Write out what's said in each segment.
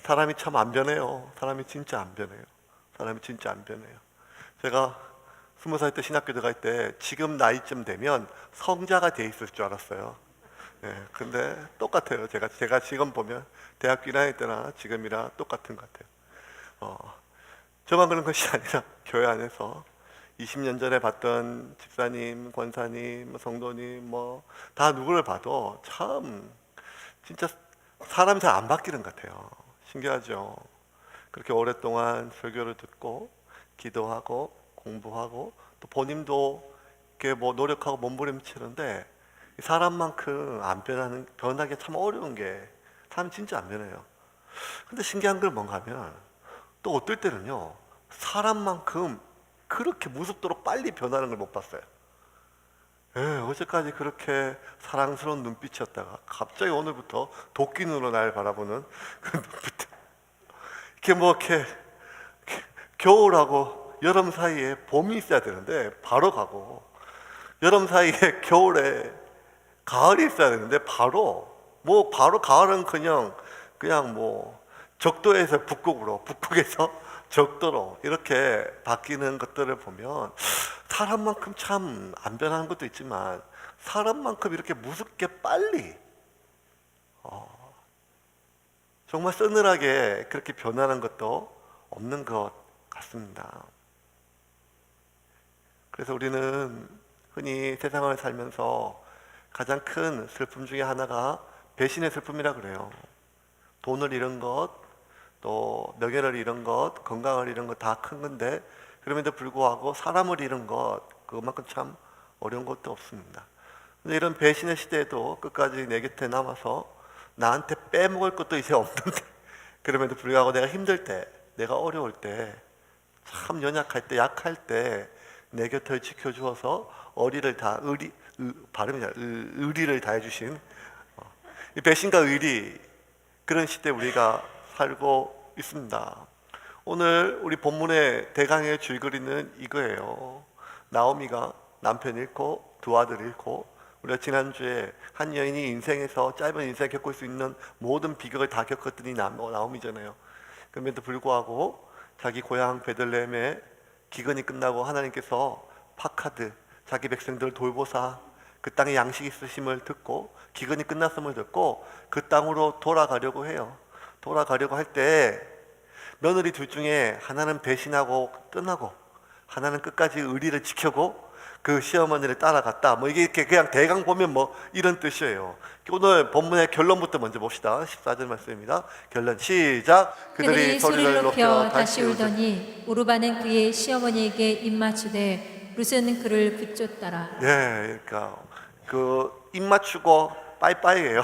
사람이 참 안 변해요. 사람이 진짜 안 변해요. 사람이 진짜 안 변해요. 제가 20살 때 신학교 들어갈 때 지금 나이쯤 되면 성자가 돼 있을 줄 알았어요. 예, 근데 똑같아요. 제가 지금 보면 대학교 1학년 때나 지금이랑 똑같은 것 같아요. 저만 그런 것이 아니라 교회 안에서 20년 전에 봤던 집사님, 권사님, 성도님 뭐 다 누구를 봐도 참 진짜 사람이 잘 안 바뀌는 것 같아요. 신기하죠. 그렇게 오랫동안 설교를 듣고 기도하고 공부하고 또 본인도 이렇게 뭐 노력하고 몸부림치는데 사람만큼 안 변하기 참 어려운 게 사람 진짜 안 변해요. 근데 신기한 건 뭔가 하면 또 어떨 때는요 사람만큼 그렇게 무섭도록 빨리 변하는 걸 못 봤어요. 예, 어제까지 그렇게 사랑스러운 눈빛이었다가 갑자기 오늘부터 도끼 눈으로 날 바라보는 그 눈빛. 이렇게 겨울하고 여름 사이에 봄이 있어야 되는데 바로 가고, 여름 사이에 겨울에 가을이 있어야 되는데 바로 가을은 그냥 뭐 적도에서 북극으로, 북극에서 적도로 이렇게 바뀌는 것들을 보면 사람만큼 참 안 변하는 것도 있지만 사람만큼 이렇게 무섭게 빨리 정말 서늘하게 그렇게 변하는 것도 없는 것 같습니다. 그래서 우리는 흔히 세상을 살면서 가장 큰 슬픔 중에 하나가 배신의 슬픔이라 그래요. 돈을 잃은 것, 또 명예를 잃은 것, 건강을 잃은 것 다 큰 건데 그럼에도 불구하고 사람을 잃은 것, 그만큼 참 어려운 것도 없습니다. 근데 이런 배신의 시대에도 끝까지 내 곁에 남아서 나한테 빼먹을 것도 이제 없는데 그럼에도 불구하고 내가 힘들 때, 내가 어려울 때, 참 연약할 때, 약할 때 내 곁을 지켜주어서 의리를 다해주신 이 배신과 의리, 그런 시대에 우리가 살고 있습니다. 오늘 우리 본문의 대강의 줄거리는 이거예요. 나오미가 남편 잃고 두 아들 잃고, 우리가 지난주에 한 여인이 인생에서 짧은 인생에 겪을 수 있는 모든 비극을 다 겪었더니 나오미잖아요. 그럼에도 불구하고 자기 고향 베들레헴에 기근이 끝나고 하나님께서 파카드, 자기 백성들을 돌보사 그 땅에 양식이 있으심을 듣고 기근이 끝났음을 듣고 그 땅으로 돌아가려고 해요. 돌아가려고 할 때 며느리 둘 중에 하나는 배신하고 떠나고 하나는 끝까지 의리를 지켜고 그 시어머니를 따라갔다. 뭐 이게 이렇게 그냥 대강 보면 뭐 이런 뜻이에요. 오늘 본문의 결론부터 먼저 봅시다. 14절 말씀입니다. 결론 시작. 그들이 소리를 높여 다시 울더니 오르바는 그의 시어머니에게 입맞추되 룻은 그를 붙잡더라. 네, 그러니까 그 입맞추고 빠이빠이예요.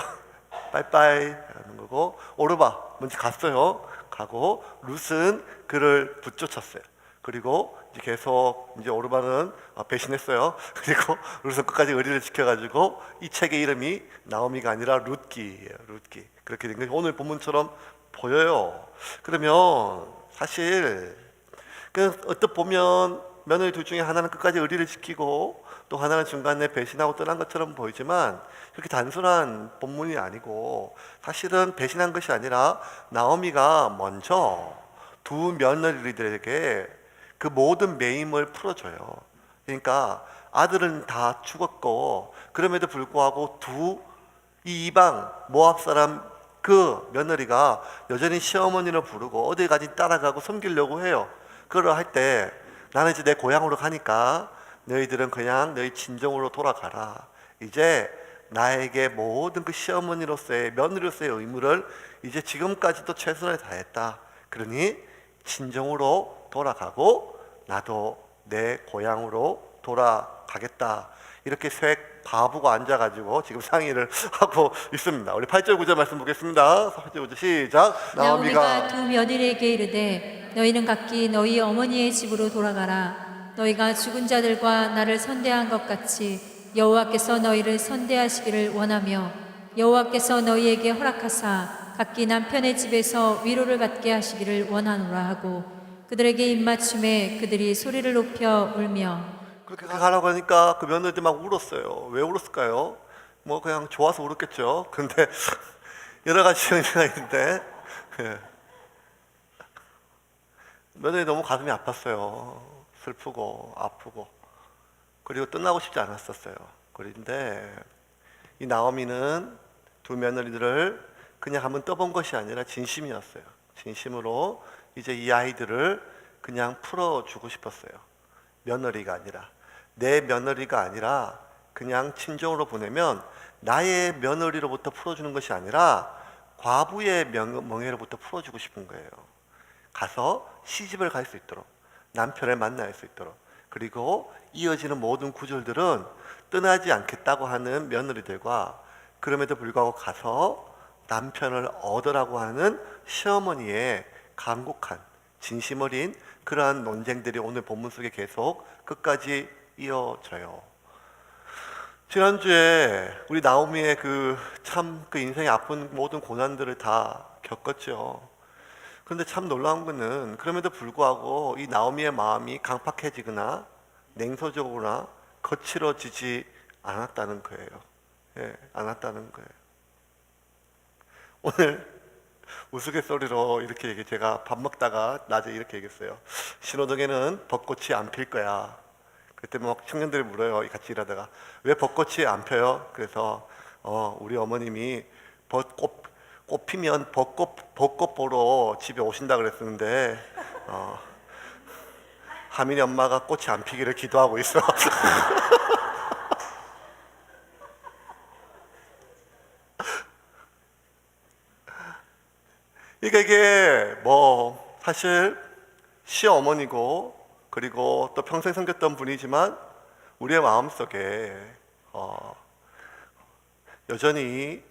빠이빠이 하는 거고, 오르바 먼저 갔어요. 가고 룻은 그를 붙쫓았어요. 그리고 이제 계속 이제 오르바는 배신했어요. 그리고 룻은 끝까지 의리를 지켜가지고 이 책의 이름이 나오미가 아니라 룻기예요. 룻기. 그렇게 된 거죠. 오늘 본문처럼 보여요. 그러면 사실 어떻게 보면 며느리 둘 중에 하나는 끝까지 의리를 지키고 또 하나는 중간에 배신하고 떠난 것처럼 보이지만 그렇게 단순한 본문이 아니고, 사실은 배신한 것이 아니라 나오미가 먼저 두 며느리들에게 그 모든 매임을 풀어줘요. 그러니까 아들은 다 죽었고 그럼에도 불구하고 이 이방 모압 사람 그 며느리가 여전히 시어머니를 부르고 어디까지 따라가고 섬기려고 해요. 그걸 할 때 나는 이제 내 고향으로 가니까 너희들은 그냥 너희 친정으로 돌아가라. 이제 나에게 모든 그 시어머니로서의, 며느리로서의 의무를 이제 지금까지도 최선을 다했다. 그러니 친정으로 돌아가고 나도 내 고향으로 돌아가겠다. 이렇게 색 바보고 앉아가지고 지금 상의를 하고 있습니다. 우리 8절 9절 말씀 보겠습니다. 8절 9절 시작. 나오미가 두 며느리에게 이르되 너희는 각기 너희 어머니의 집으로 돌아가라. 너희가 죽은 자들과 나를 선대한 것 같이 여호와께서 너희를 선대하시기를 원하며 여호와께서 너희에게 허락하사 각기 남편의 집에서 위로를 받게 하시기를 원하노라 하고 그들에게 입맞춤에 그들이 소리를 높여 울며. 그렇게 가라고 하니까 그 며느리들 막 울었어요. 왜 울었을까요? 뭐 그냥 좋아서 울었겠죠. 근데 여러 가지 정리가 있는데 며느리 너무 가슴이 아팠어요. 슬프고 아프고, 그리고 떠나고 싶지 않았었어요. 그런데 이 나오미는 두 며느리들을 그냥 한번 떠본 것이 아니라 진심이었어요. 진심으로 이제 이 아이들을 그냥 풀어주고 싶었어요. 며느리가 아니라, 내 며느리가 아니라 그냥 친정으로 보내면 나의 며느리로부터 풀어주는 것이 아니라 과부의 멍에로부터 풀어주고 싶은 거예요. 가서 시집을 갈 수 있도록, 남편을 만날 수 있도록, 그리고 이어지는 모든 구절들은 떠나지 않겠다고 하는 며느리들과, 그럼에도 불구하고 가서 남편을 얻으라고 하는 시어머니의 간곡한 진심 어린 그러한 논쟁들이 오늘 본문 속에 계속 끝까지 이어져요. 지난주에 우리 나오미의 그 인생의 아픈 모든 고난들을 다 겪었죠. 그런데 참 놀라운 거는 그럼에도 불구하고 이 나오미의 마음이 강팍해지거나 냉소적으로나 거칠어지지 않았다는 거예요. 예, 않았다는 거예요. 오늘 우스갯소리로 이렇게 제가 밥 먹다가 낮에 이렇게 얘기했어요. 신호등에는 벚꽃이 안 필 거야. 그때 막 청년들이 물어요. 같이 일하다가 왜 벚꽃이 안 펴요? 그래서 우리 어머님이 꽃 피면 벚꽃 보러 집에 오신다 그랬었는데 하민이 엄마가 꽃이 안 피기를 기도하고 있어. 그러니까 이게 뭐 사실 시어머니고 그리고 또 평생 섬겼던 분이지만 우리의 마음속에 여전히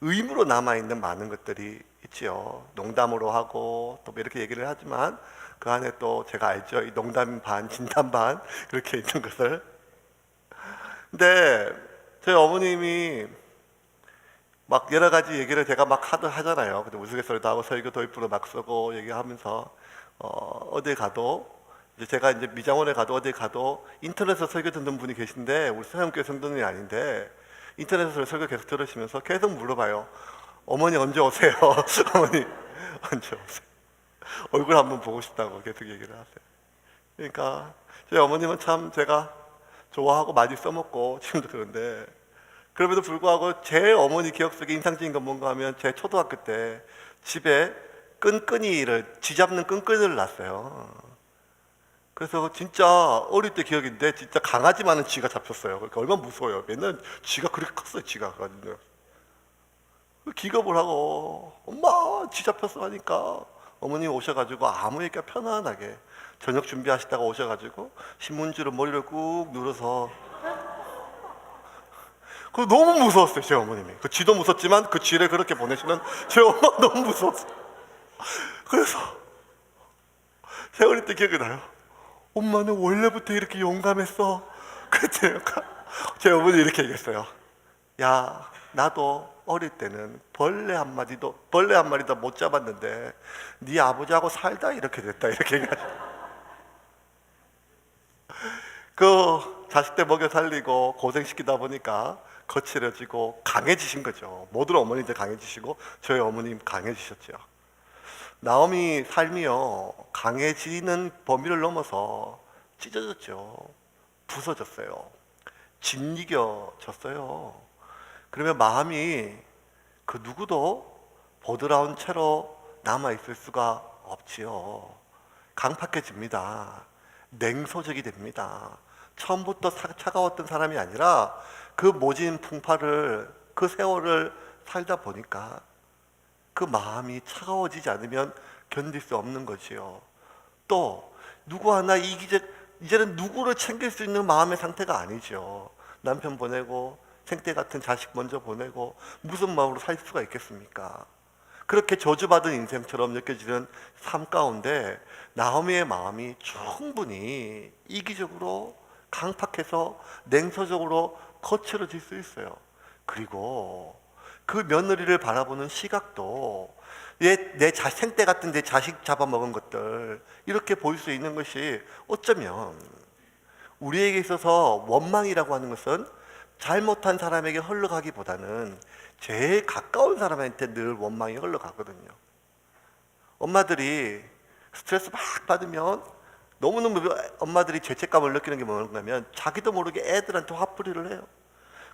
의무로 남아있는 많은 것들이 있지요. 농담으로 하고 또 이렇게 얘기를 하지만 그 안에 또 제가 알죠. 이 농담 반 진담 반 그렇게 있는 것을. 근데 저희 어머님이 막 여러 가지 얘기를 제가 막 하잖아요. 근데 우스갯소리도 하고 설교 도입부로 막 쓰고 얘기하면서 어딜 가도 이제 제가 이제 미장원에 가도 어딜 가도 인터넷에서 설교 듣는 분이 계신데 우리 서양교회 성도님이 아닌데 인터넷에서 설교 계속 들으시면서 계속 물어봐요. 어머니 언제 오세요? 어머니 언제 오세요? 얼굴 한번 보고 싶다고 계속 얘기를 하세요. 그러니까 저희 어머님은 참 제가 좋아하고 많이 써먹고 지금도 그런데 그럼에도 불구하고 제 어머니 기억 속에 인상적인 건 뭔가 하면 제 초등학교 때 집에 끈끈이를 쥐잡는 끈끈이를 놨어요. 그래서 진짜 어릴 때 기억인데 진짜 강아지만한 쥐가 잡혔어요. 그러니까 얼마나 무서워요. 맨날 쥐가 그렇게 컸어요. 쥐가 가지고 기겁을 하고 엄마 쥐 잡혔어 하니까 어머님 오셔가지고 아무 얘기가 편안하게 저녁 준비하시다가 오셔가지고 신문지로 머리를 꾹 눌러서 그 너무 무서웠어요. 제 어머님이 그 쥐도 무섭지만 그 쥐를 그렇게 보내시는 제 엄마가 너무 무서웠어요. 그래서 제 어릴 때 기억이 나요. 엄마는 원래부터 이렇게 용감했어. 그랬더니 제 어머니 이렇게 얘기했어요. 야 나도 어릴 때는 벌레 한 마리도 못 잡았는데 네 아버지하고 살다 이렇게 됐다 이렇게 얘기하죠. 그 자식들 먹여 살리고 고생시키다 보니까 거칠어지고 강해지신 거죠. 모든 어머니들 강해지시고 저희 어머님 강해지셨죠. 나오미 삶이요 강해지는 범위를 넘어서 찢어졌죠. 부서졌어요. 짓이겨졌어요. 그러면 마음이 그 누구도 보드라운 채로 남아있을 수가 없지요. 강팍해집니다. 냉소적이 됩니다. 처음부터 차가웠던 사람이 아니라 그 모진 풍파를 그 세월을 살다 보니까 그 마음이 차가워지지 않으면 견딜 수 없는 것이요. 또 누구 하나 이제는 누구를 챙길 수 있는 마음의 상태가 아니죠. 남편 보내고 생태 같은 자식 먼저 보내고 무슨 마음으로 살 수가 있겠습니까? 그렇게 저주받은 인생처럼 느껴지는 삶 가운데 나오미의 마음이 충분히 이기적으로 강팍해서 냉소적으로 거칠어질 수 있어요. 그리고 그 며느리를 바라보는 시각도 내 생때 같은 내 자식 잡아먹은 것들 이렇게 보일 수 있는 것이 어쩌면 우리에게 있어서 원망이라고 하는 것은 잘못한 사람에게 흘러가기보다는 제일 가까운 사람한테 늘 원망이 흘러가거든요. 엄마들이 스트레스 막 받으면 너무너무 엄마들이 죄책감을 느끼는 게 뭔가면 자기도 모르게 애들한테 화풀이를 해요.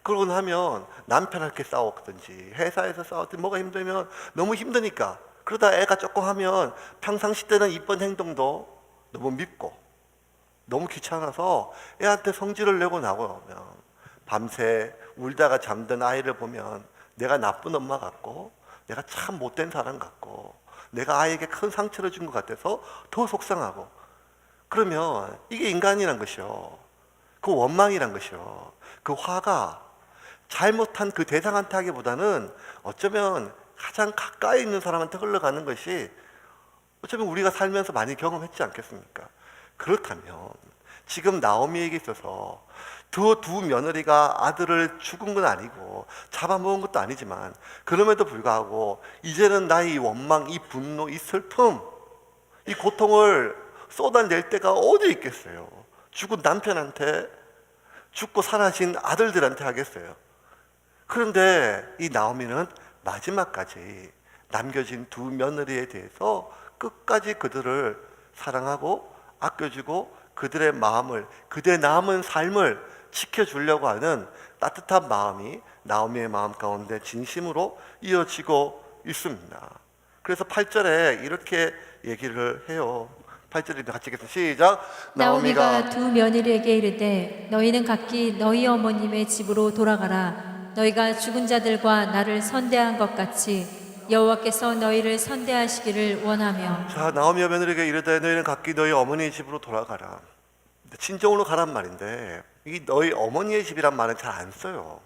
그러고 나면 남편한테 싸웠든지 회사에서 싸웠든지 뭐가 힘들면 너무 힘드니까 그러다 애가 조금 하면 평상시 때는 이쁜 행동도 너무 밉고 너무 귀찮아서 애한테 성질을 내고 나오면 밤새 울다가 잠든 아이를 보면 내가 나쁜 엄마 같고 내가 참 못된 사람 같고 내가 아이에게 큰 상처를 준 것 같아서 더 속상하고 그러면 이게 인간이란 것이요. 그 원망이란 것이요. 그 화가 잘못한 그 대상한테 하기보다는 어쩌면 가장 가까이 있는 사람한테 흘러가는 것이 어쩌면 우리가 살면서 많이 경험했지 않겠습니까? 그렇다면 지금 나오미에게 있어서 두 며느리가 아들을 죽은 건 아니고 잡아먹은 것도 아니지만 그럼에도 불구하고 이제는 나의 이 원망, 이 분노, 이 슬픔, 이 고통을 쏟아낼 때가 어디 있겠어요? 죽은 남편한테, 죽고 살아신 아들들한테 하겠어요. 그런데 이 나오미는 마지막까지 남겨진 두 며느리에 대해서 끝까지 그들을 사랑하고 아껴주고 그들의 마음을, 그들의 남은 삶을 지켜주려고 하는 따뜻한 마음이 나오미의 마음 가운데 진심으로 이어지고 있습니다. 그래서 8절에 이렇게 얘기를 해요. 8절에 같이 읽겠습니다. 시작. 나오미가 두 며느리에게 이르되 너희는 각기 너희 어머님의 집으로 돌아가라. 너희가 죽은 자들과 나를 선대한 것 같이 여호와께서 너희를 선대하시기를 원하며. 자, 나오미와 며느리에게 이르되 너희는 각기 너희 어머니의 집으로 돌아가라. 친정으로 가란 말인데 이 너희 어머니의 집이란 말은 잘 안 써요.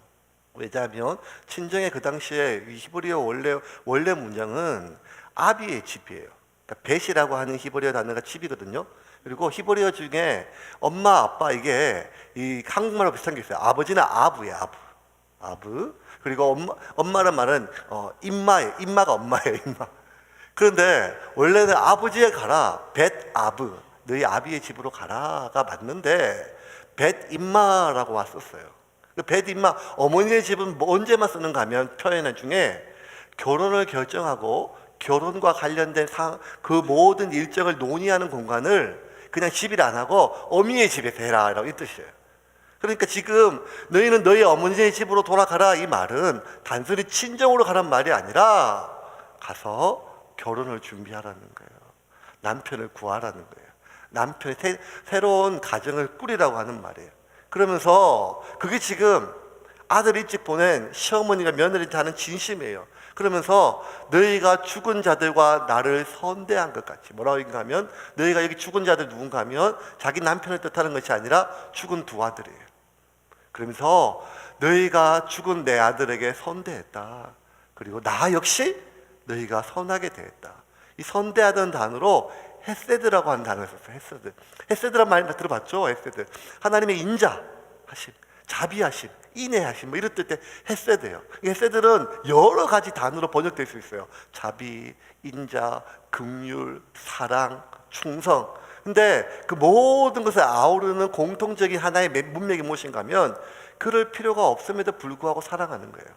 왜냐하면 친정의 그 당시에 히브리어 원래 문장은 아비의 집이에요. 그러니까 벳이라고 하는 히브리어 단어가 집이거든요. 그리고 히브리어 중에 엄마, 아빠 이게 이 한국말하고 비슷한 게 있어요. 아버지는 아부예요, 아부. 그리고 엄마란 말은 임마예요. 임마가 엄마예요, 임마. 그런데 원래는 아버지에 가라, 벳 아브, 너희 아비의 집으로 가라가 맞는데 벳 임마라고 왔었어요. 벳 임마, 어머니의 집은 언제만 쓰는가 하면 표현 중에 결혼을 결정하고 결혼과 관련된 그 모든 일정을 논의하는 공간을 그냥 집이라 안 하고 어미의 집에서 해라 라고 이 뜻이에요. 그러니까 지금 너희는 너희 어머니의 집으로 돌아가라 이 말은 단순히 친정으로 가란 말이 아니라 가서 결혼을 준비하라는 거예요. 남편을 구하라는 거예요. 남편의 새로운 가정을 꾸리라고 하는 말이에요. 그러면서 그게 지금 아들 일찍 보낸 시어머니가 며느리한테 하는 진심이에요. 그러면서 너희가 죽은 자들과 나를 선대한 것 같이, 뭐라고 하면 너희가 여기 죽은 자들 누군가 하면 자기 남편을 뜻하는 것이 아니라 죽은 두 아들이에요. 그러면서 너희가 죽은 내 아들에게 선대했다. 그리고 나 역시 너희가 선하게 대했다. 이 선대하던 단어로 헤세드라고 하는 단어를 썼어요. 헤세드란 말 들어봤죠? 헤세드. 하나님의 인자하심, 자비하심, 인애하심 뭐 이럴 때 헤세드예요. 헤세드는 여러 가지 단어로 번역될 수 있어요. 자비, 인자, 긍휼, 사랑, 충성. 근데 그 모든 것을 아우르는 공통적인 하나의 문맥이 무엇인가 하면 그럴 필요가 없음에도 불구하고 사랑하는 거예요.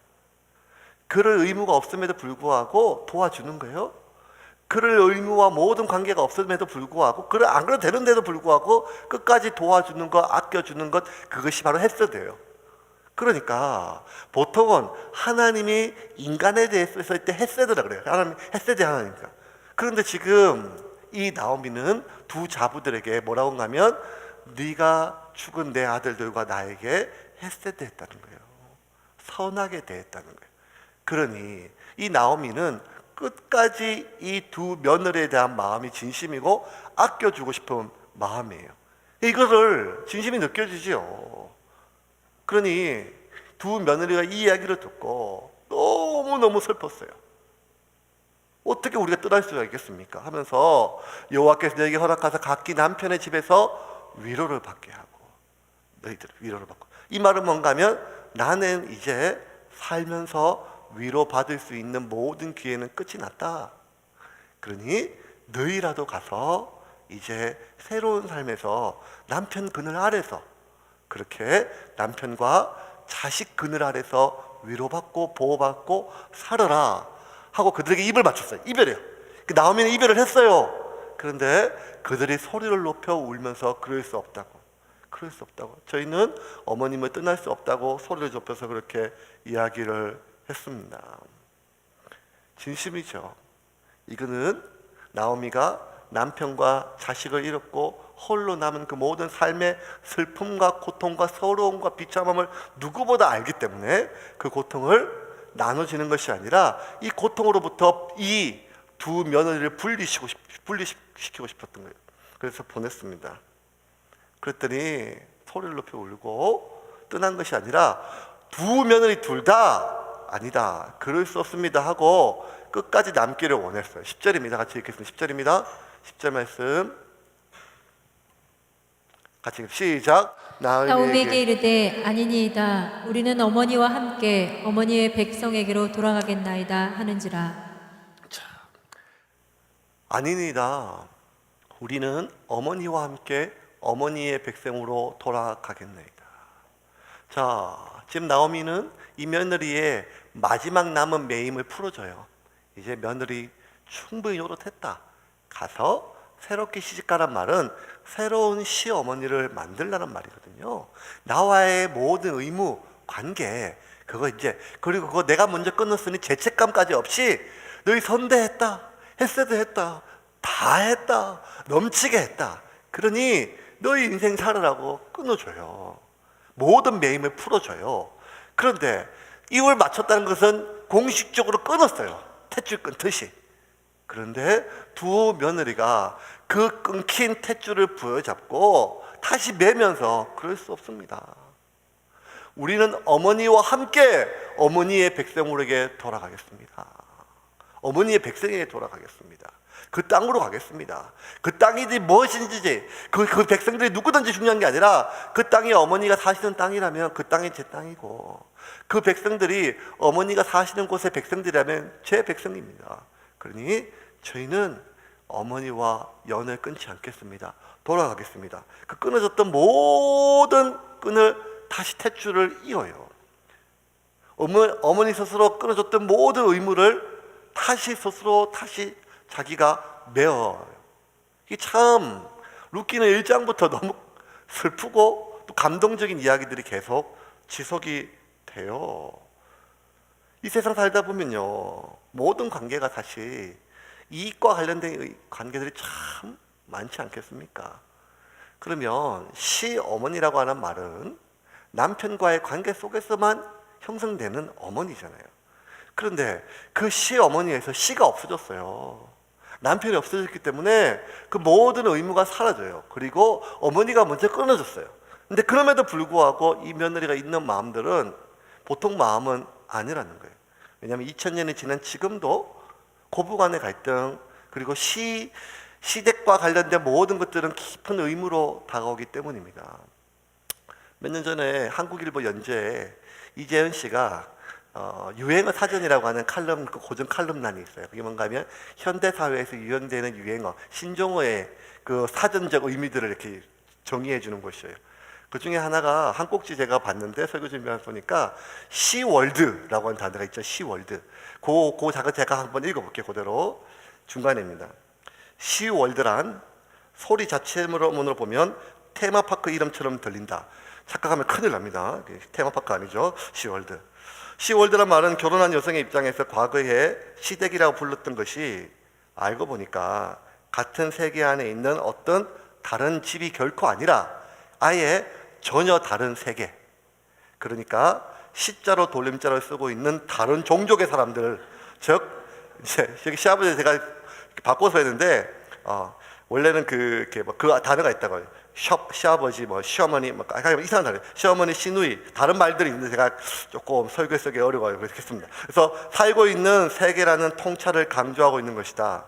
그럴 의무가 없음에도 불구하고 도와주는 거예요. 그럴 의무와 모든 관계가 없음에도 불구하고 그를 안 그래도 되는데도 불구하고 끝까지 도와주는 것, 아껴주는 것, 그것이 바로 헤세드예요. 그러니까 보통은 하나님이 인간에 대해서 했을 때 헤세드라 그래요. 하나님, 헤세드 하나님이니까. 그런데 지금 이 나오미는 두 자부들에게 뭐라고 하면 네가 죽은 내 아들들과 나에게 헤세드 했다는 거예요. 선하게 대했다는 거예요. 그러니 이 나오미는 끝까지 이 두 며느리에 대한 마음이 진심이고 아껴주고 싶은 마음이에요. 이거를 진심이 느껴지지요. 그러니 두 며느리가 이 이야기를 듣고 너무너무 슬펐어요. 어떻게 우리가 떠날 수가 있겠습니까? 하면서 여호와께서 너에게 허락하사 각기 남편의 집에서 위로를 받게 하고 너희들 위로를 받고 이 말은 뭔가 하면 나는 이제 살면서 위로받을 수 있는 모든 기회는 끝이 났다. 그러니 너희라도 가서 이제 새로운 삶에서 남편 그늘 아래서 그렇게 남편과 자식 그늘 아래서 위로받고 보호받고 살아라 하고 그들에게 입을 맞췄어요. 이별이에요. 나오미는 이별을 했어요. 그런데 그들이 소리를 높여 울면서 그럴 수 없다고. 그럴 수 없다고. 저희는 어머님을 떠날 수 없다고 소리를 높여서 그렇게 이야기를 했습니다. 진심이죠. 이거는 나오미가 남편과 자식을 잃었고 홀로 남은 그 모든 삶의 슬픔과 고통과 서러움과 비참함을 누구보다 알기 때문에 그 고통을 나눠지는 것이 아니라 이 고통으로부터 이 두 며느리를 분리시키고 싶었던 거예요. 그래서 보냈습니다. 그랬더니 소리를 높여 울고 떠난 것이 아니라 두 며느리 둘 다 아니다, 그럴 수 없습니다 하고 끝까지 남기를 원했어요. 10절입니다. 같이 읽겠습니다. 10절입니다. 10절 말씀 같이 시작. 나오미에게 이르되 아니니이다. 우리는 어머니와 함께 어머니의 백성에게로 돌아가겠나이다 하는지라. 아니니이다. 우리는 어머니와 함께 어머니의 백성으로 돌아가겠나이다. 자, 지금 나오미는 이 며느리의 마지막 남은 매임을 풀어줘요. 이제 며느리 충분히 노릇했다. 가서 새롭게 시집가란 말은 새로운 시어머니를 만들라는 말이거든요. 나와의 모든 의무, 관계, 그거 이제, 그리고 그거 내가 먼저 끊었으니 죄책감까지 없이 너희 선대했다, 했어도 했다, 다 했다, 넘치게 했다. 그러니 너희 인생 살으라고 끊어줘요. 모든 매임을 풀어줘요. 그런데 입을 맞췄다는 것은 공식적으로 끊었어요. 탯줄 끊듯이. 그런데 두 며느리가 그 끊긴 탯줄을 부여잡고 다시 매면서 그럴 수 없습니다. 우리는 어머니와 함께 어머니의 백성으로에게 돌아가겠습니다. 어머니의 백성에게 돌아가겠습니다. 그 땅으로 가겠습니다. 그 땅이지 무엇인지 그 백성들이 누구든지 중요한 게 아니라 그 땅이 어머니가 사시는 땅이라면 그 땅이 제 땅이고 그 백성들이 어머니가 사시는 곳의 백성들이라면 제 백성입니다. 그러니 저희는 어머니와 연을 끊지 않겠습니다. 돌아가겠습니다. 그 끊어졌던 모든 끈을 다시 탯줄을 이어요. 어머니 스스로 끊어졌던 모든 의무를 다시 스스로 다시 자기가 메어요. 이게 참 루키는 1장부터 너무 슬프고 또 감동적인 이야기들이 계속 지속이 돼요. 이 세상 살다 보면요, 모든 관계가 사실 이익과 관련된 관계들이 참 많지 않겠습니까? 그러면 시어머니라고 하는 말은 남편과의 관계 속에서만 형성되는 어머니잖아요. 그런데 그 시어머니에서 시가 없어졌어요. 남편이 없어졌기 때문에 그 모든 의무가 사라져요. 그리고 어머니가 먼저 끊어졌어요. 근데 그럼에도 불구하고 이 며느리가 있는 마음들은 보통 마음은 아니라는 거예요. 왜냐하면 2000년이 지난 지금도 고부간의 갈등, 그리고 시댁과 관련된 모든 것들은 깊은 의무로 다가오기 때문입니다. 몇 년 전에 한국일보 연재에 이재현 씨가 유행어 사전이라고 하는 칼럼, 그 고전 칼럼란이 있어요. 그게 뭔가 하면 현대사회에서 유행되는 유행어, 신종어의 그 사전적 의미들을 이렇게 정의해 주는 것이에요. 그 중에 하나가 한 꼭지 제가 봤는데 설교 준비하면서 보니까 시월드라고 하는 단어가 있죠. 시월드. 그 작은 제가 한번 읽어볼게요. 그대로 중간입니다. 시월드란 소리 자체문으로 보면 테마파크 이름처럼 들린다. 착각하면 큰일 납니다. 테마파크 아니죠. 시월드. 시월드란 말은 결혼한 여성의 입장에서 과거에 시댁이라고 불렀던 것이 알고 보니까 같은 세계 안에 있는 어떤 다른 집이 결코 아니라 아예 전혀 다른 세계. 그러니까 시자로 돌림자로 쓰고 있는 다른 종족의 사람들, 즉 이제 여기 시아버지 제가 바꿔서 했는데 원래는 그 단어가 있다고요. 시아버지, 시어머니, 이상한 단어, 시어머니, 시누이, 다른 말들이 있는데 제가 조금 설교 쓰기 어려워요. 그렇게 했습니다. 그래서 살고 있는 세계라는 통찰을 강조하고 있는 것이다.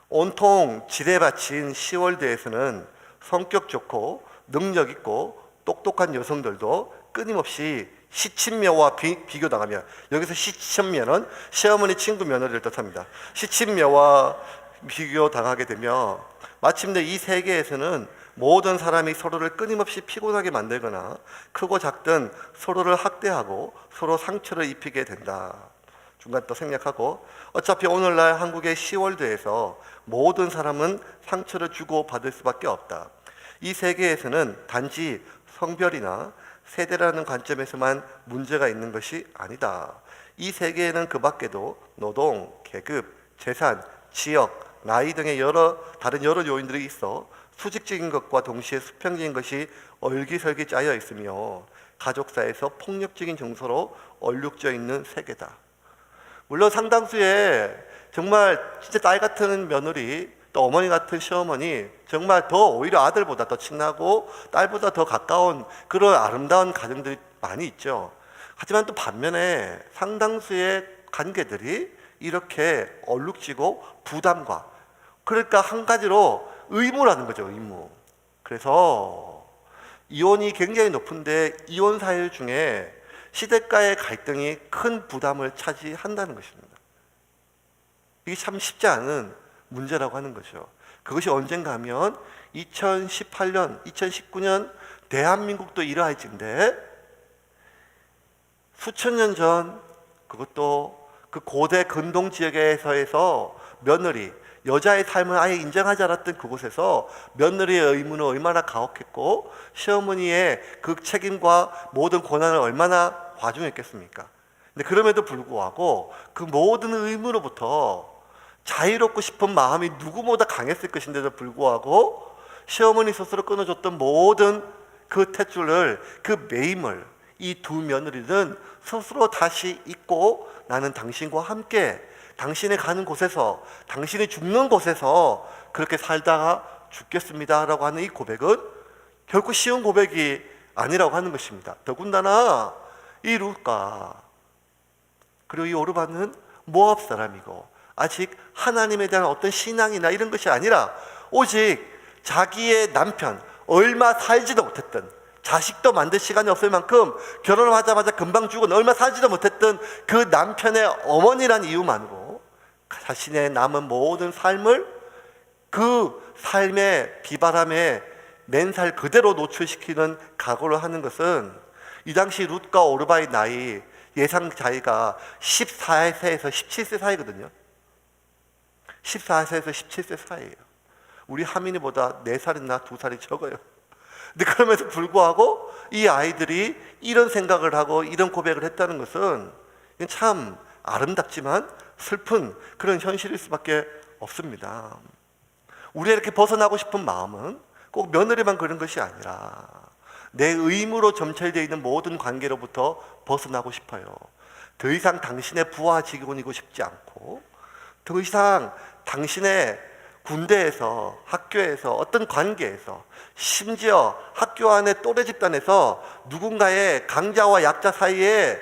온통 지뢰밭인 시월드에서는 성격 좋고 능력 있고 똑똑한 여성들도 끊임없이 시친묘와 비교당하며, 여기서 시친묘는 시어머니 친구 며느리를 뜻합니다. 시친묘와 비교당하게 되며 마침내 이 세계에서는 모든 사람이 서로를 끊임없이 피곤하게 만들거나 크고 작든 서로를 학대하고 서로 상처를 입히게 된다. 중간 또 생략하고, 어차피 오늘날 한국의 시월드에서 모든 사람은 상처를 주고 받을 수밖에 없다. 이 세계에서는 단지 성별이나 세대라는 관점에서만 문제가 있는 것이 아니다. 이 세계에는 그 밖에도 노동, 계급, 재산, 지역, 나이 등의 다른 여러 요인들이 있어 수직적인 것과 동시에 수평적인 것이 얼기설기 짜여 있으며 가족사에서 폭력적인 정서로 얼룩져 있는 세계다. 물론 상당수의 정말 진짜 딸 같은 며느리, 또 어머니 같은 시어머니, 정말 더 오히려 아들보다 더 친하고 딸보다 더 가까운 그런 아름다운 가정들이 많이 있죠. 하지만 또 반면에 상당수의 관계들이 이렇게 얼룩지고 부담과, 그러니까 한 가지로 의무라는 거죠, 의무. 그래서 이혼이 굉장히 높은데 이혼 사유 중에 시댁과의 갈등이 큰 부담을 차지한다는 것입니다. 이게 참 쉽지 않은 문제라고 하는 거죠. 그것이 언젠가 하면 2018년, 2019년 대한민국도 이러할진데 수천 년 전, 그것도 그 고대 근동 지역에서 며느리, 여자의 삶을 아예 인정하지 않았던 그곳에서 며느리의 의무는 얼마나 가혹했고 시어머니의 그 책임과 모든 권한을 얼마나 과중했겠습니까? 근데 그럼에도 불구하고 그 모든 의무로부터 자유롭고 싶은 마음이 누구보다 강했을 것인데도 불구하고 시어머니 스스로 끊어줬던 모든 그 탯줄을, 그 매임을 이 두 며느리는 스스로 다시 잊고 나는 당신과 함께 당신이 가는 곳에서, 당신이 죽는 곳에서 그렇게 살다가 죽겠습니다 라고 하는 이 고백은 결코 쉬운 고백이 아니라고 하는 것입니다. 더군다나 이 룻과 그리고 이 오르바는 모압 사람이고 아직 하나님에 대한 어떤 신앙이나 이런 것이 아니라 오직 자기의 남편, 얼마 살지도 못했던, 자식도 만들 시간이 없을 만큼 결혼을 하자마자 금방 죽은, 얼마 살지도 못했던 그 남편의 어머니란 이유만으로 자신의 남은 모든 삶을 그 삶의 비바람에 맨살 그대로 노출시키는 각오를 하는 것은, 이 당시 룻과 오르바의 나이 예상 차이가 14세에서 17세 사이거든요. 14세에서 17세 사이예요. 우리 하민이보다 4살이나 2살이 적어요. 근데 그럼에도 불구하고 이 아이들이 이런 생각을 하고 이런 고백을 했다는 것은 참 아름답지만 슬픈 그런 현실일 수밖에 없습니다. 우리가 이렇게 벗어나고 싶은 마음은 꼭 며느리만 그런 것이 아니라 내 의무로 점철되어 있는 모든 관계로부터 벗어나고 싶어요. 더 이상 당신의 부하 직원이고 싶지 않고, 더 이상 당신의 군대에서, 학교에서, 어떤 관계에서, 심지어 학교 안에 또래 집단에서 누군가의 강자와 약자 사이에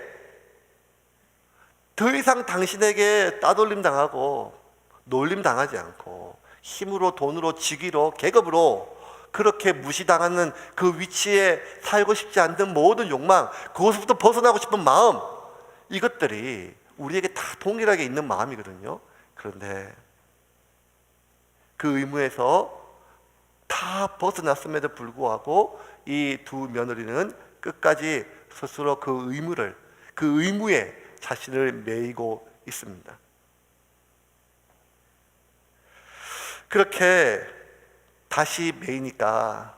더 이상 당신에게 따돌림 당하고 놀림 당하지 않고 힘으로, 돈으로, 직위로, 계급으로 그렇게 무시당하는 그 위치에 살고 싶지 않는 모든 욕망, 그것부터 벗어나고 싶은 마음, 이것들이 우리에게 다 동일하게 있는 마음이거든요. 그런데 그 의무에서 다 벗어났음에도 불구하고 이 두 며느리는 끝까지 스스로 그 의무에 자신을 매이고 있습니다. 그렇게 다시 매이니까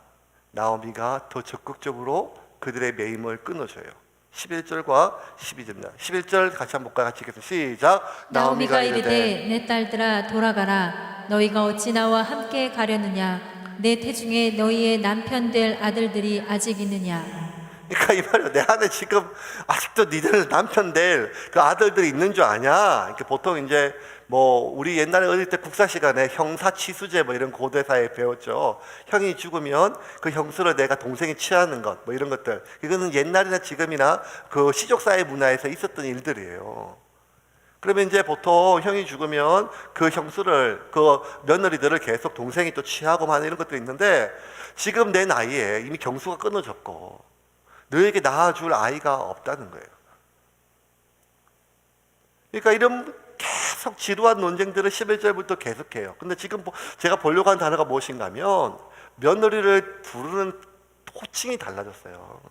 나오미가 더 적극적으로 그들의 매임을 끊어줘요. 11절과 12절입니다. 11절 같이 한번 볼까요? 같이 읽겠습니다. 시작. 나오미가 이르되 내 딸들아 돌아가라. 너희가 어찌 나와 함께 가려느냐. 내 태중에 너희의 남편 될 아들들이 아직 있느냐. 그러니까 이 말이야, 내 안에 지금 아직도 니들 남편 될 그 아들들이 있는 줄 아냐. 이렇게 보통 이제 뭐 우리 옛날에 어릴 때 국사 시간에 형사취수제 뭐 이런 고대사에 배웠죠. 형이 죽으면 그 형수를 내가 동생이 취하는 것, 뭐 이런 것들. 이거는 옛날이나 지금이나 그 시족사회 문화에서 있었던 일들이에요. 그러면 이제 보통 형이 죽으면 그 형수를, 그 며느리들을 계속 동생이 또 취하고 하는 이런 것들이 있는데, 지금 내 나이에 이미 경수가 끊어졌고 너에게 낳아줄 아이가 없다는 거예요. 그러니까 이런 계속 지루한 논쟁들을 11절부터 계속해요. 근데 지금 제가 보려고 하는 단어가 무엇인가 하면 며느리를 부르는 호칭이 달라졌어요.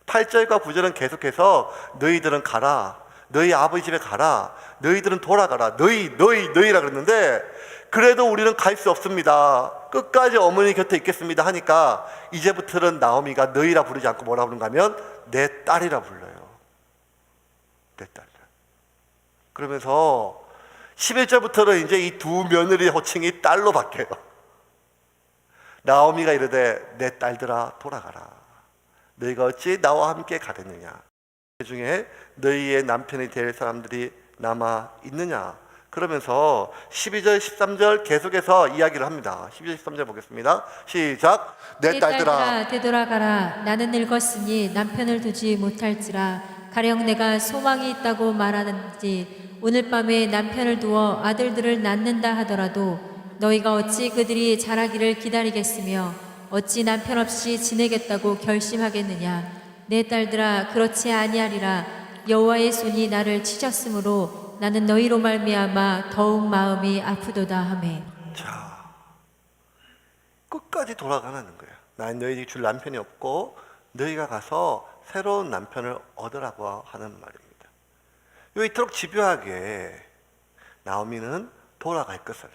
8절과 9절은 계속해서 너희들은 가라, 너희 아버지 집에 가라. 너희들은 돌아가라. 너희라 그랬는데 그래도 우리는 갈 수 없습니다. 끝까지 어머니 곁에 있겠습니다 하니까 이제부터는 나오미가 너희라 부르지 않고 뭐라 부르는가 하면 내 딸이라 불러요. 내 딸이라. 그러면서 11절부터는 이제 이 두 며느리의 호칭이 딸로 바뀌어요. 나오미가 이르되 내 딸들아 돌아가라. 너희가 어찌 나와 함께 가겠느냐. 그 중에 너희의 남편이 될 사람들이 남아 있느냐. 그러면서 12절 13절 계속해서 이야기를 합니다. 12절 13절 보겠습니다. 시작. 내 딸들아 되돌아가라. 나는 늙었으니 남편을 두지 못할지라. 가령 내가 소망이 있다고 말하는지 오늘 밤에 남편을 두어 아들들을 낳는다 하더라도 너희가 어찌 그들이 자라기를 기다리겠으며 어찌 남편 없이 지내겠다고 결심하겠느냐. 내 딸들아 그렇지 아니하리라. 여호와의 손이 나를 치셨으므로 나는 너희로 말미암아 더욱 마음이 아프도다 하매. 자, 끝까지 돌아가는 거예요. 난 너희들이 줄 남편이 없고 너희가 가서 새로운 남편을 얻으라고 하는 말입니다. 이토록 집요하게 나오미는 돌아갈 것을,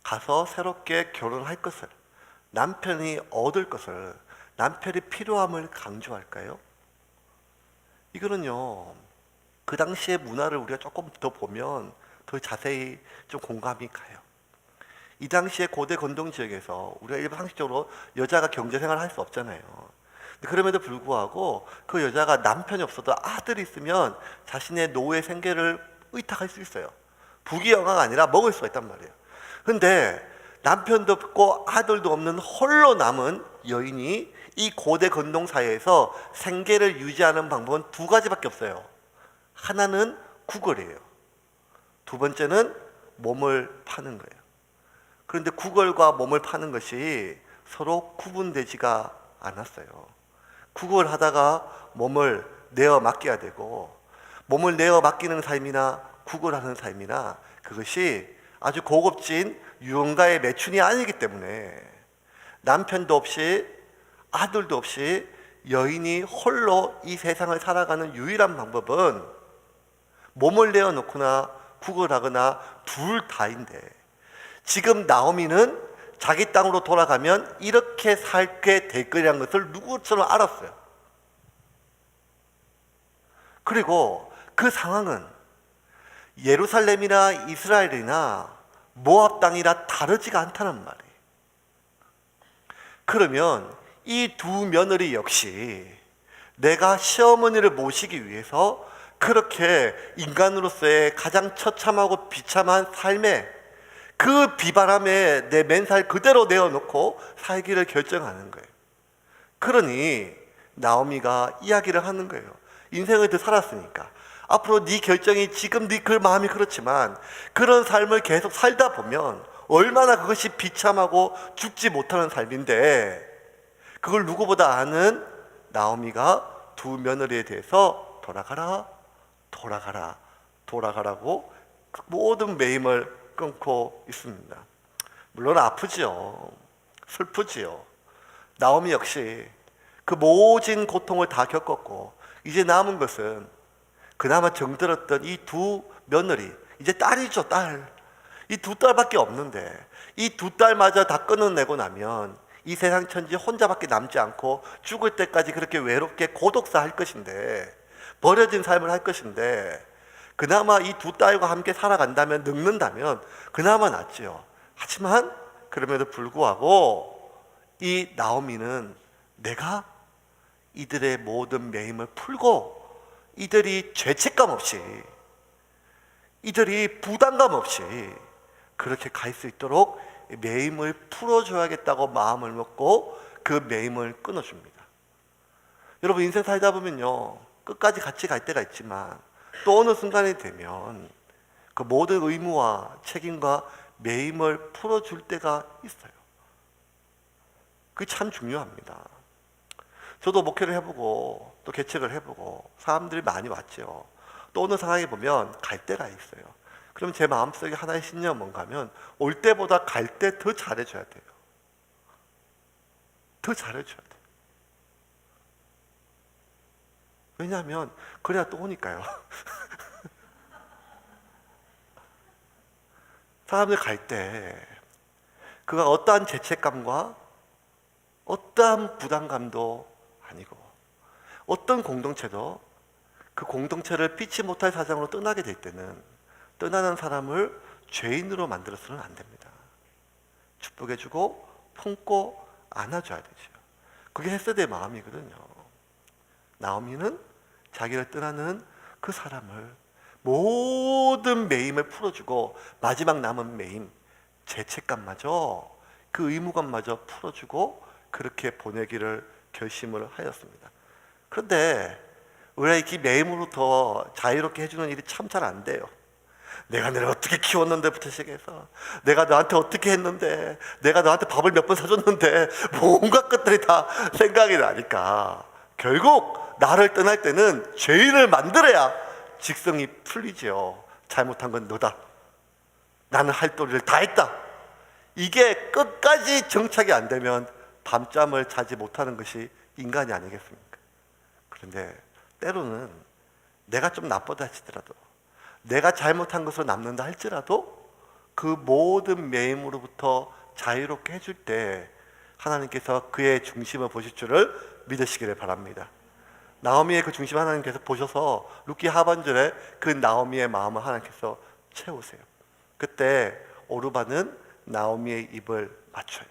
가서 새롭게 결혼할 것을, 남편이 얻을 것을, 남편이 필요함을 강조할까요? 이거는요, 그 당시의 문화를 우리가 조금 더 보면 더 자세히 좀 공감이 가요. 이 당시의 고대 건동 지역에서 우리가 일반 상식적으로 여자가 경제생활을 할 수 없잖아요. 그럼에도 불구하고 그 여자가 남편이 없어도 아들이 있으면 자신의 노후의 생계를 의탁할 수 있어요. 부귀영화가 아니라 먹을 수가 있단 말이에요. 근데 남편도 없고 아들도 없는 홀로 남은 여인이 이 고대 건동 사회에서 생계를 유지하는 방법은 두 가지밖에 없어요. 하나는 구걸이에요. 두 번째는 몸을 파는 거예요. 그런데 구걸과 몸을 파는 것이 서로 구분되지가 않았어요. 구걸하다가 몸을 내어 맡겨야 되고, 몸을 내어 맡기는 삶이나 구걸하는 삶이나 그것이 아주 고급진 유흥가의 매춘이 아니기 때문에 남편도 없이 아들도 없이 여인이 홀로 이 세상을 살아가는 유일한 방법은 몸을 내어놓거나 구걸하거나 둘 다인데, 지금 나오미는 자기 땅으로 돌아가면 이렇게 살게 될 거라는 것을 누구처럼 알았어요. 그리고 그 상황은 예루살렘이나 이스라엘이나 모압 땅이나 다르지가 않다는 말이에요. 그러면 이 두 며느리 역시 내가 시어머니를 모시기 위해서 그렇게 인간으로서의 가장 처참하고 비참한 삶에 그 비바람에 내 맨살 그대로 내어놓고 살기를 결정하는 거예요. 그러니 나오미가 이야기를 하는 거예요. 인생을 더 살았으니까 앞으로 네 결정이 지금 네 그 마음이 그렇지만 그런 삶을 계속 살다 보면 얼마나 그것이 비참하고 죽지 못하는 삶인데, 그걸 누구보다 아는 나오미가 두 며느리에 대해서 돌아가라고 모든 매임을 끊고 있습니다. 물론 아프지요. 슬프지요. 나오미 역시 그 모진 고통을 다 겪었고 이제 남은 것은 그나마 정들었던 이 두 며느리, 이제 딸이죠, 딸. 이 두 딸밖에 없는데 이 두 딸마저 다 끊어내고 나면 이 세상 천지 혼자밖에 남지 않고 죽을 때까지 그렇게 외롭게 고독사 할 것인데, 버려진 삶을 할 것인데, 그나마 이 두 딸과 함께 살아간다면, 늙는다면 그나마 낫지요. 하지만 그럼에도 불구하고 이 나오미는 내가 이들의 모든 매임을 풀고 이들이 죄책감 없이, 이들이 부담감 없이 그렇게 갈 수 있도록 매임을 풀어줘야겠다고 마음을 먹고 그 매임을 끊어줍니다. 여러분, 인생 살다 보면요, 끝까지 같이 갈 때가 있지만 또 어느 순간이 되면 그 모든 의무와 책임과 매임을 풀어줄 때가 있어요. 그게 참 중요합니다. 저도 목회를 해보고 또 개척을 해보고 사람들이 많이 왔죠. 또 어느 상황에 보면 갈 때가 있어요. 그럼 제 마음속에 하나의 신념은 뭔가 하면 올 때보다 갈 때 더 잘해줘야 돼요. 더 잘해줘야 돼요. 왜냐하면 그래야 또 오니까요. 사람들 갈 때 그가 어떠한 죄책감과 어떠한 부담감도 아니고 어떤 공동체도 그 공동체를 피치 못할 사정으로 떠나게 될 때는 떠나는 사람을 죄인으로 만들어서는 안 됩니다. 축복해주고 품고 안아줘야 되죠. 그게 헤세드의 마음이거든요. 나오미는 자기를 떠나는 그 사람을 모든 매임을 풀어주고 마지막 남은 매임, 죄책감마저 그 의무감마저 풀어주고 그렇게 보내기를 결심을 하였습니다. 그런데 우리가 이 매임으로부터 자유롭게 해주는 일이 참 잘 안 돼요. 내가 너를 어떻게 키웠는데부터 시작해서 내가 너한테 어떻게 했는데 내가 너한테 밥을 몇 번 사줬는데 뭐 온갖 것들이 다 생각이 나니까 결국 나를 떠날 때는 죄인을 만들어야 직성이 풀리지요. 잘못한 건 너다. 나는 할 도리를 다 했다. 이게 끝까지 정착이 안 되면 밤잠을 자지 못하는 것이 인간이 아니겠습니까? 그런데 때로는 내가 좀 나쁘다 할지라도 내가 잘못한 것으로 남는다 할지라도 그 모든 매임으로부터 자유롭게 해줄 때 하나님께서 그의 중심을 보실 줄을 믿으시기를 바랍니다. 나오미의 그 중심 하나님께서 보셔서 룻기 하반절에 그 나오미의 마음을 하나님께서 채우세요. 그때 오르바는 나오미의 입을 맞춰요.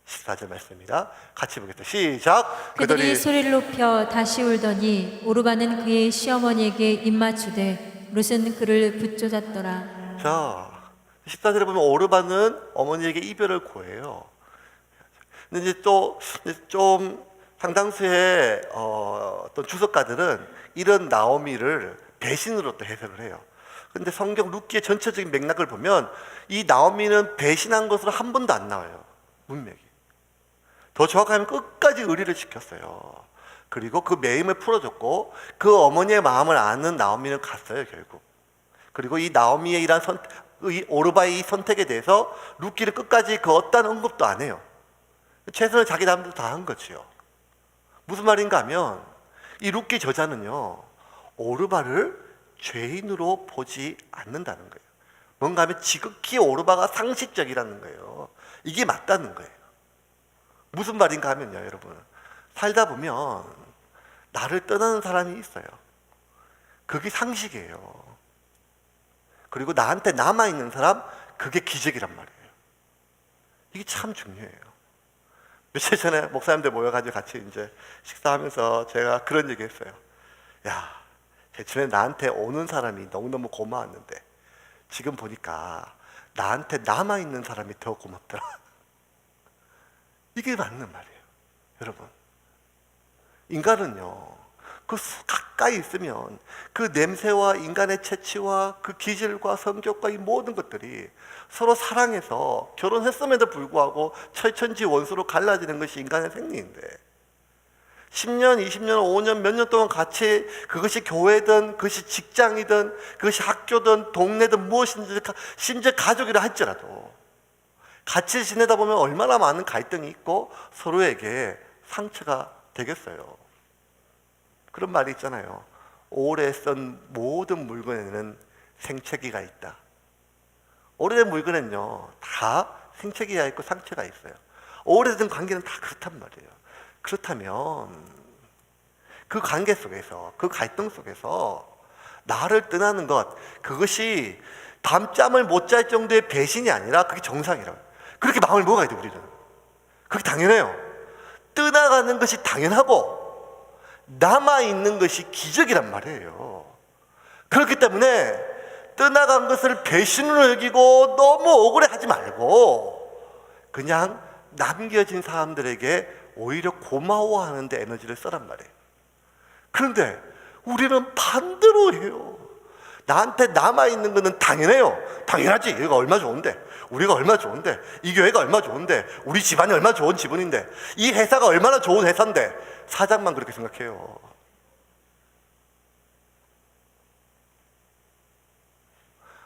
14절 말씀입니다. 같이 보겠습니다. 시작. 그들이 소리를 높여 다시 울더니 오르바는 그의 시어머니에게 입맞추되 룻은 그를 붙잡았더라. 자, 14절에 보면 오르바는 어머니에게 이별을 고해요. 근데 이제 또 좀 상당수의 어떤 주석가들은 이런 나오미를 배신으로 또 해석을 해요. 근데 성경 룻기의 전체적인 맥락을 보면 이 나오미는 배신한 것으로 한 번도 안 나와요. 문맥이. 더 정확하면 끝까지 의리를 지켰어요. 그리고 그 매임을 풀어줬고 그 어머니의 마음을 아는 나오미는 갔어요, 결국. 그리고 이 나오미의 이런 이 오르바의 이 선택에 대해서 룻기를 끝까지 그 어떤 언급도 안 해요. 최선을 자기 남들 다 한 거지요. 무슨 말인가 하면 이 룻기 저자는요, 오르바를 죄인으로 보지 않는다는 거예요. 뭔가 하면 지극히 오르바가 상식적이라는 거예요. 이게 맞다는 거예요. 무슨 말인가 하면요, 여러분. 살다 보면 나를 떠나는 사람이 있어요. 그게 상식이에요. 그리고 나한테 남아있는 사람, 그게 기적이란 말이에요. 이게 참 중요해요. 며칠 전에 목사님들 모여가지고 같이 이제 식사하면서 제가 그런 얘기 했어요. 야, 대충에 나한테 오는 사람이 너무너무 고마웠는데 지금 보니까 나한테 남아있는 사람이 더 고맙더라. 이게 맞는 말이에요. 여러분, 인간은요, 그 가까이 있으면 그 냄새와 인간의 채취와 그 기질과 성격과 이 모든 것들이 서로 사랑해서 결혼했음에도 불구하고 철천지 원수로 갈라지는 것이 인간의 생리인데 10년, 20년, 5년, 몇 년 동안 같이 그것이 교회든 그것이 직장이든 그것이 학교든 동네든 무엇인지 심지어 가족이라 할지라도 같이 지내다 보면 얼마나 많은 갈등이 있고 서로에게 상처가 되겠어요. 그런 말이 있잖아요. 오래 쓴 모든 물건에는 생채기가 있다. 오래된 물건에는요, 다 생채기가 있고 상처가 있어요. 오래된 관계는 다 그렇단 말이에요. 그렇다면 그 관계 속에서, 그 갈등 속에서 나를 떠나는 것, 그것이 밤잠을 못 잘 정도의 배신이 아니라 그게 정상이라고요. 그렇게 마음을 먹어야 돼, 우리는. 그게 당연해요. 떠나가는 것이 당연하고 남아있는 것이 기적이란 말이에요. 그렇기 때문에 떠나간 것을 배신으로 여기고 너무 억울해하지 말고 그냥 남겨진 사람들에게 오히려 고마워하는 데 에너지를 써란 말이에요. 그런데 우리는 반대로 해요. 나한테 남아있는 것은 당연해요. 당연하지. 여기가 얼마 좋은데, 우리가 얼마 좋은데, 이 교회가 얼마 좋은데, 우리 집안이 얼마 좋은 집안인데, 이 회사가 얼마나 좋은 회사인데, 사장만 그렇게 생각해요.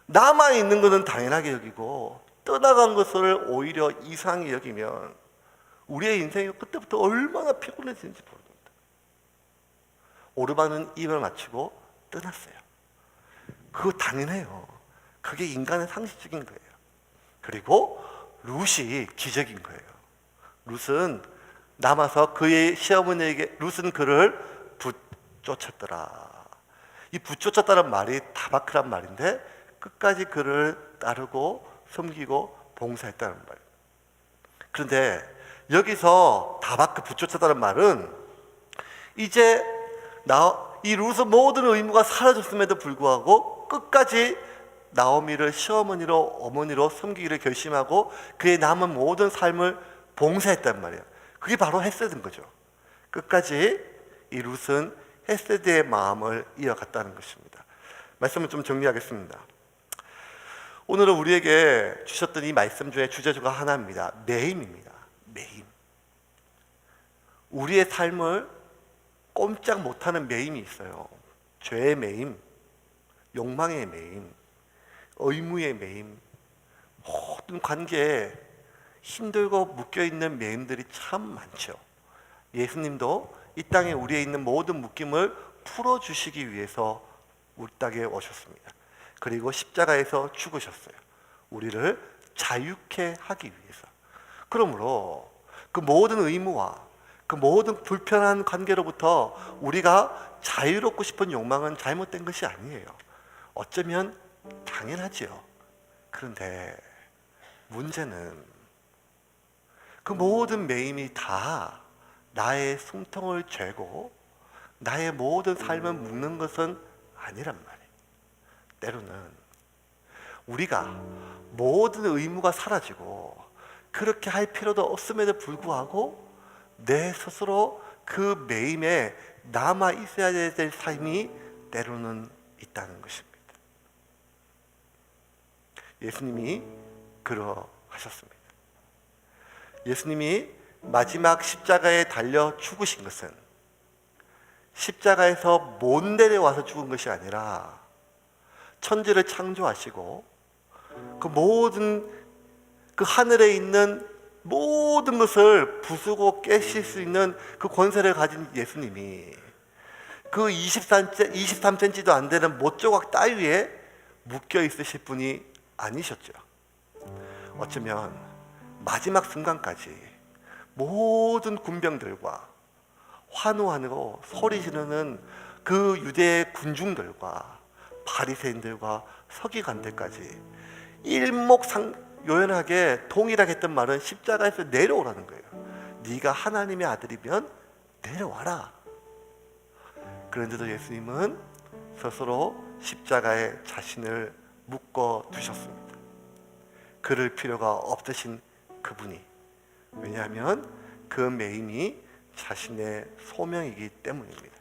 남아있는 것은 당연하게 여기고 떠나간 것을 오히려 이상히 여기면 우리의 인생이 그때부터 얼마나 피곤해지는지 모릅니다. 오르바는 입을 맞추고 떠났어요. 그거 당연해요. 그게 인간의 상식적인 거예요. 그리고 룻이 기적인 거예요. 룻은 남아서 그의 시어머니에게 룻은 그를 붙쫓았더라. 이 붙쫓았다는 말이 다바크란 말인데 끝까지 그를 따르고 섬기고 봉사했다는 말이에요. 그런데 여기서 다바크 붙쫓았다는 말은 이제 이 룻의 모든 의무가 사라졌음에도 불구하고 끝까지 나오미를 시어머니로 어머니로 섬기기를 결심하고 그의 남은 모든 삶을 봉사했단 말이에요. 그게 바로 헤세드인 거죠. 끝까지 이 룻은 헤세드의 마음을 이어갔다는 것입니다. 말씀을 좀 정리하겠습니다. 오늘은 우리에게 주셨던 이 말씀 중에 주제주가 하나입니다. 매임입니다. 매임. 우리의 삶을 꼼짝 못하는 매임이 있어요. 죄의 매임, 욕망의 매임, 의무의 매임, 모든 관계에 힘들고 묶여있는 매임들이 참 많죠. 예수님도 이 땅에 우리에 있는 모든 묶임을 풀어주시기 위해서 우리 땅에 오셨습니다. 그리고 십자가에서 죽으셨어요. 우리를 자유케 하기 위해서. 그러므로 그 모든 의무와 그 모든 불편한 관계로부터 우리가 자유롭고 싶은 욕망은 잘못된 것이 아니에요. 어쩌면 당연하지요. 그런데 문제는 그 모든 매임이 다 나의 숨통을 죄고 나의 모든 삶을 묶는 것은 아니란 말이에요. 때로는 우리가 모든 의무가 사라지고 그렇게 할 필요도 없음에도 불구하고 내 스스로 그 매임에 남아 있어야 될 삶이 때로는 있다는 것입니다. 예수님이 그러하셨습니다. 예수님이 마지막 십자가에 달려 죽으신 것은 십자가에서 못 내려와서 죽은 것이 아니라 천지를 창조하시고 그 모든 그 하늘에 있는 모든 것을 부수고 깨실 수 있는 그 권세를 가진 예수님이 그 23cm도 안 되는 못조각 따위에 묶여 있으실 분이 아니셨죠. 어쩌면 마지막 순간까지 모든 군병들과 환호하고 소리 지르는 그 유대 군중들과 바리새인들과 서기관들까지 일목요연하게 동일하게 했던 말은 십자가에서 내려오라는 거예요. 네가 하나님의 아들이면 내려와라. 그런데도 예수님은 스스로 십자가에 자신을 묶어 두셨습니다. 그럴 필요가 없으신 그분이. 왜냐하면 그 매임이 자신의 소명이기 때문입니다.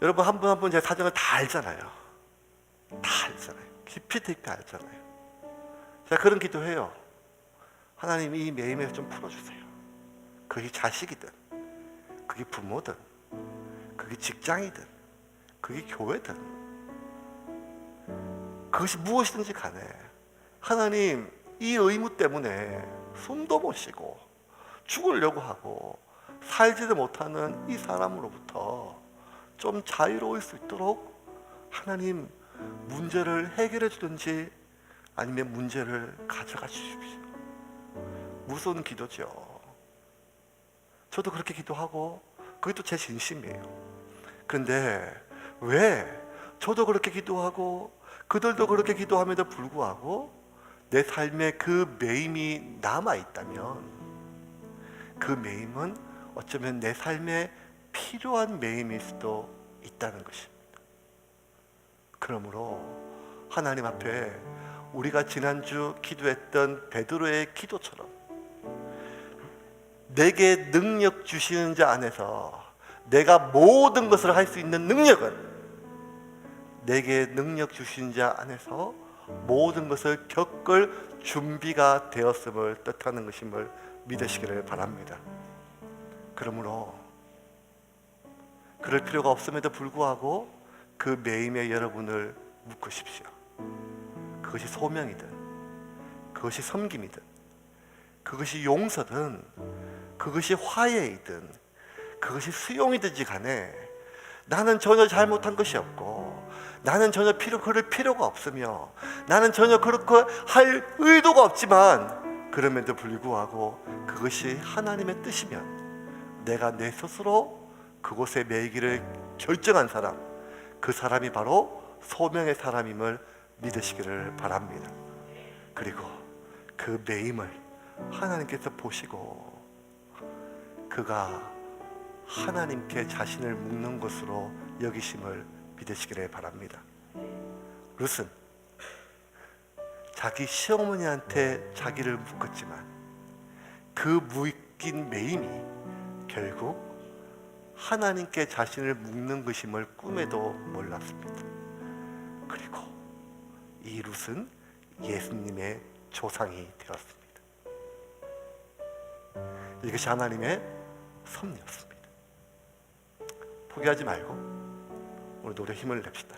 여러분 한 분 한 분 제 사정을 다 알잖아요. 다 알잖아요. 깊이 있게 알잖아요. 제가 그런 기도해요. 하나님 이 매임을 좀 풀어주세요. 그게 자식이든 그게 부모든 그게 직장이든 그게 교회든 그것이 무엇이든지 간에 하나님 이 의무 때문에 숨도 못 쉬고 죽으려고 하고 살지도 못하는 이 사람으로부터 좀 자유로울 수 있도록 하나님 문제를 해결해 주든지 아니면 문제를 가져가 주십시오. 무서운 기도죠. 저도 그렇게 기도하고 그게 또 제 진심이에요. 그런데 왜 저도 그렇게 기도하고 그들도 그렇게 기도함에도 불구하고 내 삶에 그 매임이 남아있다면 그 매임은 어쩌면 내 삶에 필요한 매임일 수도 있다는 것입니다. 그러므로 하나님 앞에 우리가 지난주 기도했던 베드로의 기도처럼 내게 능력 주시는 자 안에서 내가 모든 것을 할 수 있는 능력은 내게 능력 주시는 자 안에서 모든 것을 겪을 준비가 되었음을 뜻하는 것임을 믿으시기를 바랍니다. 그러므로 그럴 필요가 없음에도 불구하고 그 매임에 여러분을 묶으십시오. 그것이 소명이든 그것이 섬김이든 그것이 용서든 그것이 화해이든 그것이 수용이 되지 간에 나는 전혀 잘못한 것이 없고 나는 전혀 그럴 필요가 없으며 나는 전혀 그렇게 할 의도가 없지만 그럼에도 불구하고 그것이 하나님의 뜻이면 내가 내 스스로 그곳에 매이기를 결정한 사람, 그 사람이 바로 소명의 사람임을 믿으시기를 바랍니다. 그리고 그 매임을 하나님께서 보시고 그가 하나님께 자신을 묶는 것으로 여기심을 믿으시기를 바랍니다. 룻은 자기 시어머니한테 자기를 묶었지만 그 묶인 매임이 결국 하나님께 자신을 묶는 것임을 꿈에도 몰랐습니다. 그리고 이 룻은 예수님의 조상이 되었습니다. 이것이 하나님의 섭리였습니다. 포기하지 말고 오늘 노래 힘을 냅시다.